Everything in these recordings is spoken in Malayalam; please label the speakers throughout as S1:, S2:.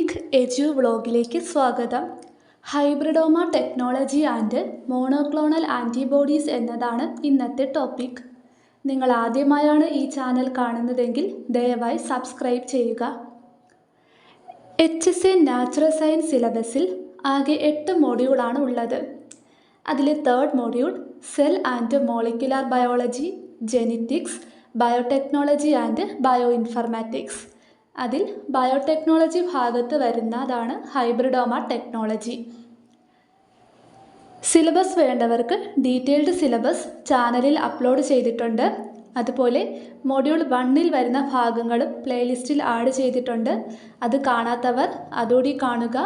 S1: ടോപ്പിക് എജു വ്ളോഗിലേക്ക് സ്വാഗതം. Hybridoma technology and monoclonal antibodies എന്നതാണ് ഇന്നത്തെ ടോപ്പിക്. നിങ്ങൾ ആദ്യമായാണ് ഈ ചാനൽ കാണുന്നതെങ്കിൽ ദയവായി സബ്സ്ക്രൈബ് ചെയ്യുക. HSA നാച്ചുറൽ സയൻസ് സിലബസിൽ ആകെ 8 മോഡ്യൂളാണ് ഉള്ളത്. അതിലെ 3rd module cell and molecular biology, genetics, biotechnology and bio informatics. അതിൽ ബയോടെക്നോളജി ഭാഗത്ത് വരുന്നതാണ് ഹൈബ്രിഡോമ ടെക്നോളജി. സിലബസ് വേണ്ടവർക്ക് ഡീറ്റെയിൽഡ് സിലബസ് ചാനലിൽ അപ്ലോഡ് ചെയ്തിട്ടുണ്ട്. അതുപോലെ മൊഡ്യൂൾ 1ൽ വരുന്ന ഭാഗങ്ങളും പ്ലേലിസ്റ്റിൽ ആഡ് ചെയ്തിട്ടുണ്ട്. അത് കാണാത്തവർ അതോടെ കാണുക.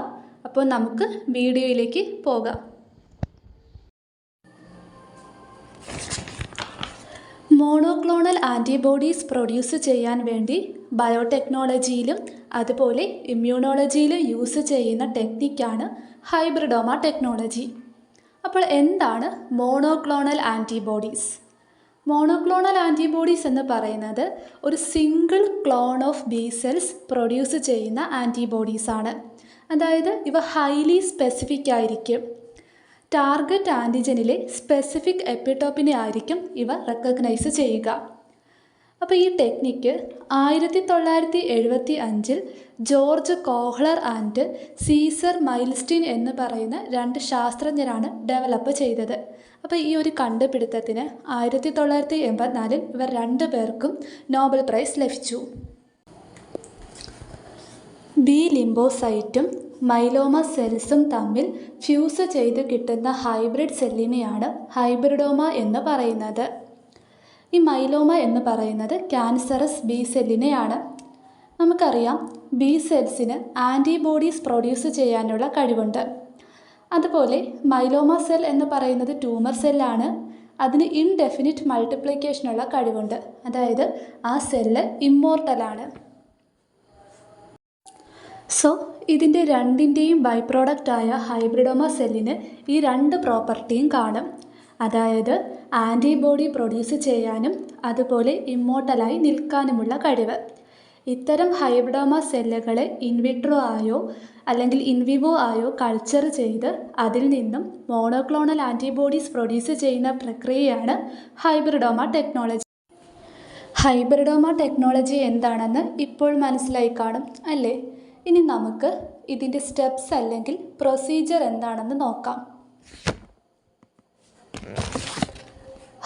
S1: അപ്പോൾ നമുക്ക് വീഡിയോയിലേക്ക് പോകാം. മോണോക്ലോണൽ ആൻറ്റിബോഡീസ് പ്രൊഡ്യൂസ് ചെയ്യാൻ വേണ്ടി ബയോടെക്നോളജിയിലും അതുപോലെ ഇമ്മ്യൂണോളജിയിലും യൂസ് ചെയ്യുന്ന ടെക്നിക്കാണ് ഹൈബ്രിഡോമ ടെക്നോളജി. അപ്പോൾ എന്താണ് മോണോക്ലോണൽ ആൻറ്റിബോഡീസ്? മോണോക്ലോണൽ ആൻറ്റിബോഡീസ് എന്ന് പറയുന്നത് ഒരു single clone of B cells produce ചെയ്യുന്ന ആൻറ്റിബോഡീസാണ്. അതായത് ഇവ ഹൈലി സ്പെസിഫിക് ആയിരിക്കും. ടാർഗറ്റ് ആൻറ്റിജനിലെ സ്പെസിഫിക് എപ്പിടോപ്പിനെ ആയിരിക്കും ഇവ റെക്കഗ്നൈസ് ചെയ്യുക. അപ്പോൾ ഈ technique 1975 George Köhler and Cesar Milstein എന്ന് പറയുന്ന 2 ശാസ്ത്രജ്ഞരാണ് ഡെവലപ്പ് ചെയ്തത്. അപ്പോൾ ഈ ഒരു കണ്ടുപിടുത്തത്തിന് 1984 ഇവർ 2 പേർക്കും നോബൽ പ്രൈസ് ലഭിച്ചു. ബി ലിംബോസൈറ്റും മൈലോമ സെൽസും തമ്മിൽ ഫ്യൂസ് ചെയ്ത് കിട്ടുന്ന ഹൈബ്രിഡ് സെല്ലിനെയാണ് ഹൈബ്രിഡോമ എന്ന് പറയുന്നത്. ഈ മൈലോമ എന്ന് പറയുന്നത് ക്യാൻസറസ് ബി സെല്ലിനെയാണ്. നമുക്കറിയാം ബി സെൽസിന് ആൻറ്റിബോഡീസ് പ്രൊഡ്യൂസ് ചെയ്യാനുള്ള കഴിവുണ്ട്. അതുപോലെ മൈലോമ സെൽ എന്ന് പറയുന്നത് ട്യൂമർ സെല്ലാണ്. അതിന് ഇൻഡെഫിനിറ്റ് മൾട്ടിപ്ലിക്കേഷനുള്ള കഴിവുണ്ട്. അതായത് ആ സെല്ല് ഇമ്മോർട്ടലാണ്. സോ ഇതിൻ്റെ രണ്ടിൻ്റെയും ബൈ പ്രോഡക്റ്റായ ഹൈബ്രിഡോമ സെല്ലിന് ഈ 2 പ്രോപ്പർട്ടിയും കാണും. അതായത് ആൻറ്റിബോഡി പ്രൊഡ്യൂസ് ചെയ്യാനും അതുപോലെ ഇമ്മോർട്ടലായി നിൽക്കാനുമുള്ള കഴിവ്. ഇത്തരം ഹൈബ്രിഡോമ സെല്ലുകളെ ഇൻവിട്രോ ആയോ അല്ലെങ്കിൽ ഇൻവിവോ ആയോ കൾച്ചർ ചെയ്ത് അതിൽ നിന്നും മോണോക്ലോണൽ ആൻറ്റിബോഡീസ് പ്രൊഡ്യൂസ് ചെയ്യുന്ന പ്രക്രിയയാണ് ഹൈബ്രിഡോമ ടെക്നോളജി. ഹൈബ്രിഡോമ ടെക്നോളജി എന്താണെന്ന് ഇപ്പോൾ മനസ്സിലായി കാണും അല്ലേ? ഇനി നമുക്ക് ഇതിൻ്റെ സ്റ്റെപ്സ് അല്ലെങ്കിൽ പ്രൊസീജിയർ എന്താണെന്ന് നോക്കാം.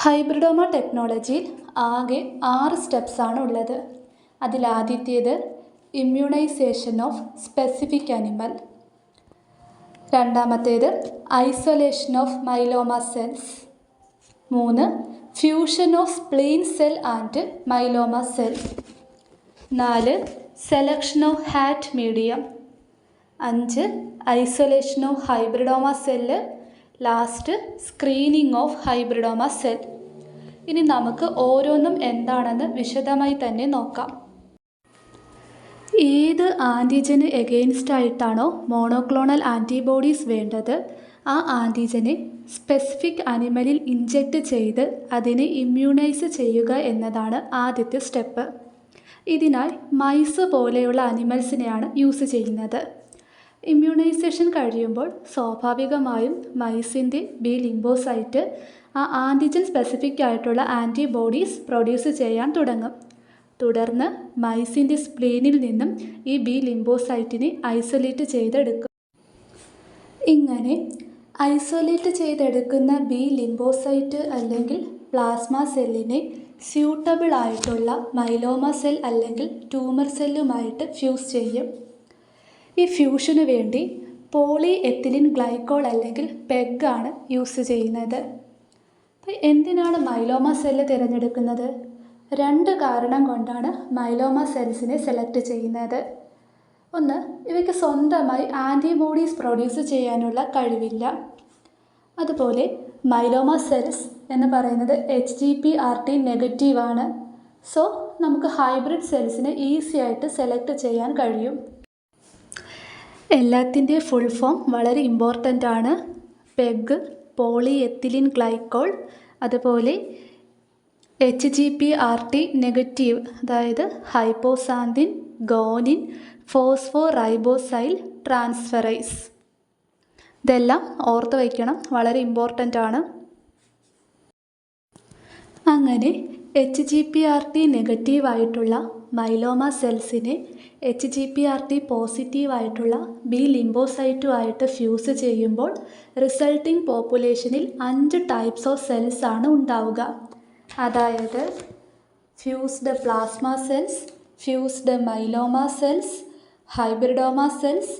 S1: ഹൈബ്രിഡോമ ടെക്നോളജിയിൽ ആകെ 6 സ്റ്റെപ്സാണ് ഉള്ളത്. അതിലാദ്യത്തേത് ഇമ്മ്യൂണൈസേഷൻ ഓഫ് സ്പെസിഫിക് അനിമൽ. രണ്ടാമത്തേത് isolation of myeloma cells. 3 fusion of spleen cell and myeloma cell. 4 selection of HAT medium. 5 isolation of hybridoma cell. Last screening of hybridoma cell. ഇനി നമുക്ക് ഓരോന്നും എന്താണെന്ന് വിശദമായി തന്നെ നോക്കാം. ഏത് ആൻറ്റിജന് എഗെയിൻസ്റ്റ് ആയിട്ടാണോ മോണോക്ലോണൽ ആൻറ്റിബോഡീസ് വേണ്ടത് ആ ആൻറ്റിജനെ സ്പെസിഫിക് അനിമലിൽ ഇൻജെക്റ്റ് ചെയ്ത് അതിനെ ഇമ്മ്യൂണൈസ് ചെയ്യുക എന്നതാണ് ആദ്യത്തെ സ്റ്റെപ്പ്. ഇതിനായി മൈസ് പോലെയുള്ള അനിമൽസിനെയാണ് യൂസ് ചെയ്യുന്നത്. ഇമ്മ്യൂണൈസേഷൻ കഴിയുമ്പോൾ സ്വാഭാവികമായും മൈസിൻ്റെ ബി ലിംബോസൈറ്റ് ആ ആൻറ്റിജൻ സ്പെസിഫിക് ആയിട്ടുള്ള ആൻറ്റിബോഡീസ് പ്രൊഡ്യൂസ് ചെയ്യാൻ തുടങ്ങും. തുടർന്ന് മൈസിൻ്റെ സ്പ്ലീനിൽ നിന്നും ഈ ബി ലിംബോസൈറ്റിനെ ഐസൊലേറ്റ് ചെയ്തെടുക്കും. ഇങ്ങനെ ഐസൊലേറ്റ് ചെയ്തെടുക്കുന്ന ബി ലിംബോസൈറ്റ് അല്ലെങ്കിൽ പ്ലാസ്മ സെല്ലിനെ സ്യൂട്ടബിൾ ആയിട്ടുള്ള മൈലോമ സെൽ അല്ലെങ്കിൽ ട്യൂമർ സെല്ലുമായിട്ട് ഫ്യൂസ് ചെയ്യും. ഈ ഫ്യൂഷന് വേണ്ടി പോളി എത്തിലിൻ ഗ്ലൈക്കോൾ അല്ലെങ്കിൽ പെഗ് ആണ് യൂസ് ചെയ്യുന്നത്. അപ്പോൾ എന്തിനാണ് മൈലോമ സെല്ല് തിരഞ്ഞെടുക്കുന്നത്? 2 കാരണം കൊണ്ടാണ് മൈലോമ സെൽസിനെ സെലക്ട് ചെയ്യുന്നത്. ഒന്ന്, ഇവയ്ക്ക് സ്വന്തമായി ആൻറ്റിബോഡീസ് പ്രൊഡ്യൂസ് ചെയ്യാനുള്ള കഴിവില്ല. അതുപോലെ മൈലോമ സെൽസ് എന്ന് പറയുന്നത് HGPRT നെഗറ്റീവാണ്. സോ നമുക്ക് ഹൈബ്രിഡ് സെൽസിനെ ഈസി ആയിട്ട് സെലക്ട് ചെയ്യാൻ കഴിയും. എല്ലാത്തിൻ്റെ ഫുൾ ഫോം വളരെ ഇമ്പോർട്ടൻ്റ് ആണ്. പെഗ്, പോളി എത്തിലിൻ ഗ്ലൈക്കോൾ, അതുപോലെ HGPRT നെഗറ്റീവ്, അതായത് ഹൈപ്പോസാന്തിൻ ഗോനിൻ, ഫോസ്ഫോറൈബോസൈൽ ട്രാൻസ്ഫെറൈസ്. ഇതെല്ലാം ഓർത്ത് വയ്ക്കണം, വളരെ ഇമ്പോർട്ടൻ്റ് ആണ്. അങ്ങനെ HGPRT നെഗറ്റീവായിട്ടുള്ള മൈലോമ സെൽസിനെ HGPRT പോസിറ്റീവായിട്ടുള്ള ബി ലിംബോസൈറ്റുമായിട്ട് ഫ്യൂസ് ചെയ്യുമ്പോൾ റിസൾട്ടിംഗ് പോപ്പുലേഷനിൽ 5 ടൈപ്സ് ഓഫ് സെൽസ് ആണ് ഉണ്ടാവുക. അതായത് fused plasma cells, fused myeloma cells, hybridoma cells,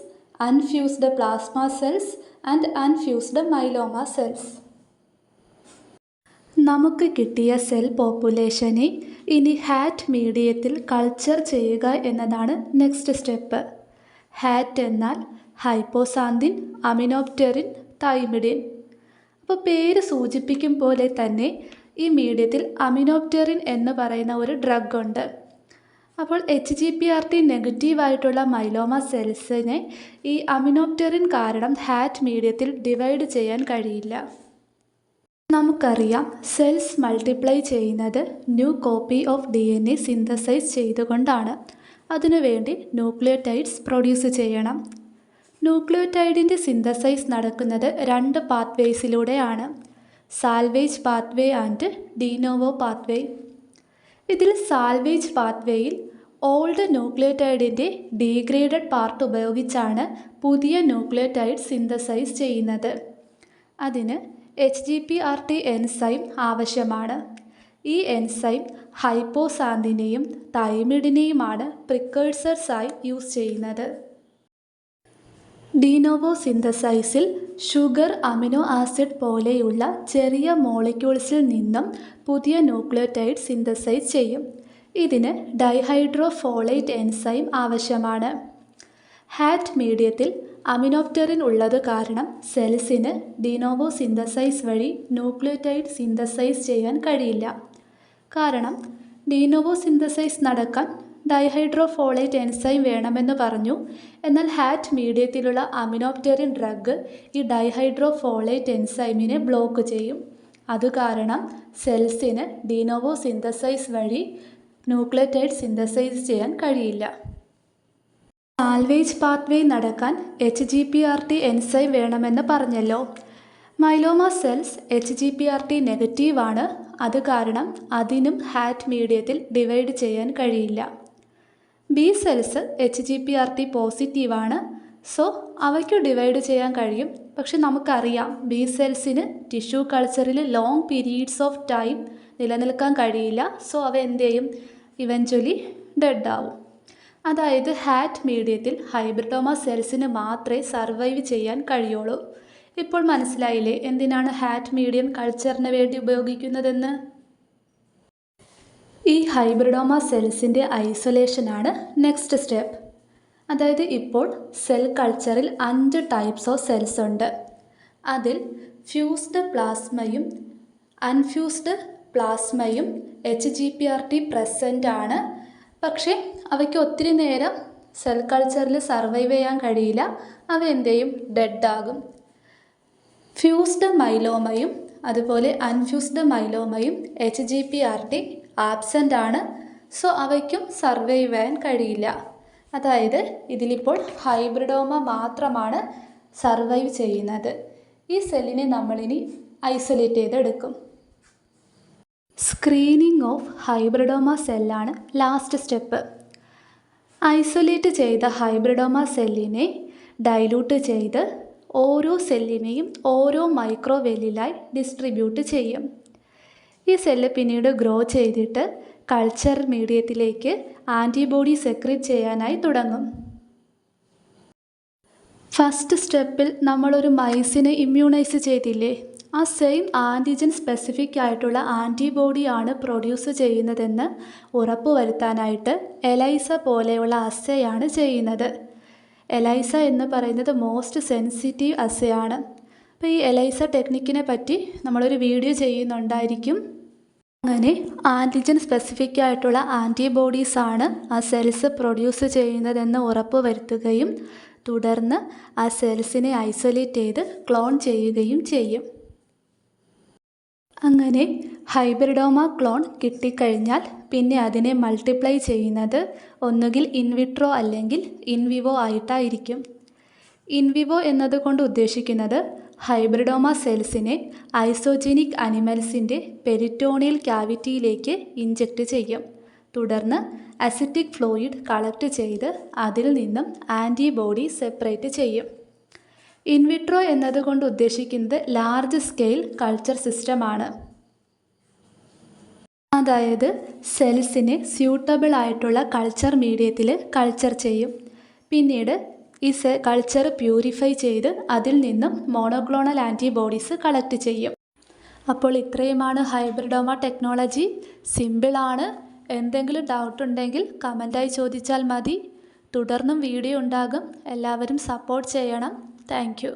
S1: unfused plasma cells and unfused myeloma cells. നമുക്ക് കിട്ടിയ സെൽ പോപ്പുലേഷനെ ഇനി ഹാറ്റ് മീഡിയത്തിൽ കൾച്ചർ ചെയ്യുക എന്നതാണ് നെക്സ്റ്റ് സ്റ്റെപ്പ്. ഹാറ്റ് എന്നാൽ ഹൈപ്പോസാന്തിൻ, അമിനോപ്റ്ററിൻ, തൈമിഡിൻ. അപ്പോൾ പേര് സൂചിപ്പിക്കും പോലെ തന്നെ ഈ മീഡിയത്തിൽ അമിനോപ്റ്ററിൻ എന്ന് പറയുന്ന ഒരു ഡ്രഗ് ഉണ്ട്. അപ്പോൾ HGPRT നെഗറ്റീവായിട്ടുള്ള മൈലോമ സെൽസിനെ ഈ അമിനോപ്റ്ററിൻ കാരണം ഹാറ്റ് മീഡിയത്തിൽ ഡിവൈഡ് ചെയ്യാൻ കഴിയില്ല. നമുക്കറിയാം, സെൽസ് മൾട്ടിപ്ലൈ ചെയ്യുന്നത് new copy of DNA synthesise ചെയ്തുകൊണ്ടാണ്. അതിനുവേണ്ടി ന്യൂക്ലിയോടൈഡ്സ് പ്രൊഡ്യൂസ് ചെയ്യണം. ന്യൂക്ലിയോടൈഡിൻ്റെ സിന്തസൈസ് നടക്കുന്നത് 2 പാത്വേസിലൂടെയാണ്: salvage pathway and de novo pathway. ഇതിൽ സാൽവേജ് പാത്വേയിൽ ഓൾഡ് ന്യൂക്ലിയോടൈഡിൻ്റെ ഡീഗ്രേഡഡ് പാർട്ട് ഉപയോഗിച്ചാണ് പുതിയ ന്യൂക്ലിയോടൈഡ് സിന്തസൈസ് ചെയ്യുന്നത്. അതിന് HGPRT എൻസൈം ആവശ്യമാണ്. ഈ എൻസൈം ഹൈപ്പോസാന്തിനെയും തൈമിഡിനെയുമാണ് പ്രിക്കേഴ്സർസായി യൂസ് ചെയ്യുന്നത്. ഡീനോവോ സിന്തസൈസിൽ ഷുഗർ, അമിനോ ആസിഡ് പോലെയുള്ള ചെറിയ മോളിക്യൂൾസിൽ നിന്നും പുതിയ ന്യൂക്ലിയോടൈഡ് സിന്തസൈസ് ചെയ്യും. ഇതിന് ഡൈഹൈഡ്രോഫോളേറ്റ് എൻസൈം ആവശ്യമാണ്. ഹാറ്റ് മീഡിയത്തിൽ അമിനോപ്റ്ററിൻ ഉള്ളത് കാരണം സെൽസിന് ഡീനോവോ സിന്തസൈസ് വഴി ന്യൂക്ലിയോടൈഡ് സിന്തസൈസ് ചെയ്യാൻ കഴിയില്ല. കാരണം ഡീനോവോ സിന്തസൈസ് നടക്കാൻ ഡൈഹൈഡ്രോഫോളേറ്റ് എൻസൈം വേണമെന്ന് പറഞ്ഞു. എന്നാൽ ഹാറ്റ് മീഡിയത്തിലുള്ള അമിനോപ്റ്ററിൻ ഡ്രഗ് ഈ ഡൈഹൈഡ്രോഫോളേറ്റ് എൻസൈമിനെ ബ്ലോക്ക് ചെയ്യും. അതുകാരണം സെൽസിന് ഡീനോവോ സിന്തസൈസ് വഴി ന്യൂക്ലിയോടൈഡ് സിന്തസൈസ് ചെയ്യാൻ കഴിയില്ല. സാൽവേജ് പാത്വേ നടക്കാൻ HGPRT എൻസൈം വേണമെന്ന് പറഞ്ഞല്ലോ. മൈലോമ സെൽസ് HGPRT നെഗറ്റീവാണ്. അത് കാരണം അതിനും ഹാറ്റ് മീഡിയത്തിൽ ഡിവൈഡ് ചെയ്യാൻ കഴിയില്ല. ബി സെൽസ് HGPRT പോസിറ്റീവാണ്. സോ അവയ്ക്ക് ഡിവൈഡ് ചെയ്യാൻ കഴിയും. പക്ഷെ നമുക്കറിയാം, ബി സെൽസിന് ടിഷ്യൂ കൾച്ചറിൽ ലോങ് പീരീഡ്സ് ഓഫ് ടൈം നിലനിൽക്കാൻ കഴിയില്ല. സോ അവ എന്ത് ചെയ്യും? ഇവഞ്ച്വലി ഡെഡ് ആവും. അതായത് ഹാറ്റ് മീഡിയത്തിൽ ഹൈബ്രിഡോമ സെൽസിന് മാത്രമേ സർവൈവ് ചെയ്യാൻ കഴിയുള്ളൂ. ഇപ്പോൾ മനസ്സിലായില്ലേ എന്തിനാണ് ഹാറ്റ് മീഡിയം കൾച്ചറിന് വേണ്ടി ഉപയോഗിക്കുന്നതെന്ന്? ഈ ഹൈബ്രിഡോമ സെൽസിൻ്റെ ഐസൊലേഷനാണ് നെക്സ്റ്റ് സ്റ്റെപ്പ്. അതായത് ഇപ്പോൾ സെൽ കൾച്ചറിൽ 5 ടൈപ്സ് ഓഫ് സെൽസ് ഉണ്ട്. അതിൽ ഫ്യൂസ്ഡ് പ്ലാസ്മയും അൺഫ്യൂസ്ഡ് പ്ലാസ്മയും HGPRT പ്രസൻ്റ് ആണ്. പക്ഷേ അവയ്ക്ക് ഒത്തിരി നേരം സെൽ കൾച്ചറിൽ സർവൈവ് ചെയ്യാൻ കഴിയില്ല. അവ എന്ത് ചെയ്യും? ഡെഡ് ആകും. ഫ്യൂസ്ഡ് മൈലോമയും അതുപോലെ അൺഫ്യൂസ്ഡ് മൈലോമയും HGPRT ആബ്സെൻ്റ് ആണ്. സോ അവയ്ക്കും സർവൈവ് ചെയ്യാൻ കഴിയില്ല. അതായത് ഇതിലിപ്പോൾ ഹൈബ്രിഡോമ മാത്രമാണ് സർവൈവ് ചെയ്യുന്നത്. ഈ സെല്ലിനെ നമ്മളിനി ഐസൊലേറ്റ് ചെയ്തെടുക്കും. സ്ക്രീനിങ് ഓഫ് ഹൈബ്രിഡോമ സെല്ലാണ് ലാസ്റ്റ് സ്റ്റെപ്പ്. ഐസൊലേറ്റ് ചെയ്ത ഹൈബ്രിഡോമ സെല്ലിനെ ഡൈലൂട്ട് ചെയ്ത് ഓരോ സെല്ലിനെയും ഓരോ മൈക്രോവെല്ലിലായി ഡിസ്ട്രിബ്യൂട്ട് ചെയ്യും. ഈ സെല്ല് പിന്നീട് ഗ്രോ ചെയ്തിട്ട് കൾച്ചർ മീഡിയത്തിലേക്ക് ആൻറ്റിബോഡി സെക്രീറ്റ് ചെയ്യാനായി തുടങ്ങും. ഫസ്റ്റ് സ്റ്റെപ്പിൽ നമ്മളൊരു മൈസിനെ ഇമ്മ്യൂണൈസ് ചെയ്തില്ലേ? ആ സെയിം ആൻറ്റിജൻ സ്പെസിഫിക് ആയിട്ടുള്ള ആൻറ്റിബോഡിയാണ് പ്രൊഡ്യൂസ് ചെയ്യുന്നതെന്ന് ഉറപ്പുവരുത്താനായിട്ട് എലൈസ പോലെയുള്ള അസ്സേയാണ് ചെയ്യുന്നത്. എലൈസ എന്ന് പറയുന്നത് മോസ്റ്റ് സെൻസിറ്റീവ് അസ്സേയാണ്. അപ്പോൾ ഈ എലൈസ ടെക്നിക്കിനെ പറ്റി നമ്മളൊരു വീഡിയോ ചെയ്യുന്നുണ്ടായിരിക്കും. അങ്ങനെ ആൻറ്റിജൻ സ്പെസിഫിക് ആയിട്ടുള്ള ആൻറ്റിബോഡീസാണ് ആ സെൽസ് പ്രൊഡ്യൂസ് ചെയ്യുന്നതെന്ന് ഉറപ്പ് വരുത്തുകയും തുടർന്ന് ആ സെൽസിനെ ഐസൊലേറ്റ് ചെയ്ത് ക്ലോൺ ചെയ്യുകയും ചെയ്യും. അങ്ങനെ ഹൈബ്രിഡോമ ക്ലോൺ കിട്ടിക്കഴിഞ്ഞാൽ പിന്നെ അതിനെ മൾട്ടിപ്ലൈ ചെയ്യുന്നത് ഒന്നുകിൽ ഇൻവിട്രോ അല്ലെങ്കിൽ ഇൻവിവോ ആയിട്ടായിരിക്കും. ഇൻവിവോ എന്നതുകൊണ്ട് ഉദ്ദേശിക്കുന്നത് ഹൈബ്രിഡോമ സെൽസിനെ ഐസോജനിക് അനിമൽസിൻ്റെ പെരിറ്റോണിയൽ ക്യാവിറ്റിയിലേക്ക് ഇഞ്ചെക്റ്റ് ചെയ്യും. തുടർന്ന് അസിറ്റിക് ഫ്ലൂയിഡ് കളക്ട് ചെയ്ത് അതിൽ നിന്നും ആൻറ്റിബോഡി സെപ്പറേറ്റ് ചെയ്യും. ഇൻവിട്രോ എന്നതുകൊണ്ട് ഉദ്ദേശിക്കുന്നത് ലാർജ് സ്കെയിൽ കൾച്ചർ സിസ്റ്റമാണ്. അതായത് സെൽസിനെ സ്യൂട്ടബിൾ ആയിട്ടുള്ള കൾച്ചർ മീഡിയത്തിൽ കൾച്ചർ ചെയ്യും. പിന്നീട് ഈ കൾച്ചർ പ്യൂരിഫൈ ചെയ്ത് അതിൽ നിന്നും മോണോക്ലോണൽ ആൻറ്റിബോഡീസ് കളക്ട് ചെയ്യും. അപ്പോൾ ഇത്രയുമാണ് ഹൈബ്രിഡോമ ടെക്നോളജി. സിമ്പിളാണ്. എന്തെങ്കിലും ഡൗട്ട് ഉണ്ടെങ്കിൽ കമൻറ്റായി ചോദിച്ചാൽ മതി. തുടർന്നും വീഡിയോ ഉണ്ടാകും. എല്ലാവരും സപ്പോർട്ട് ചെയ്യണം. Thank you.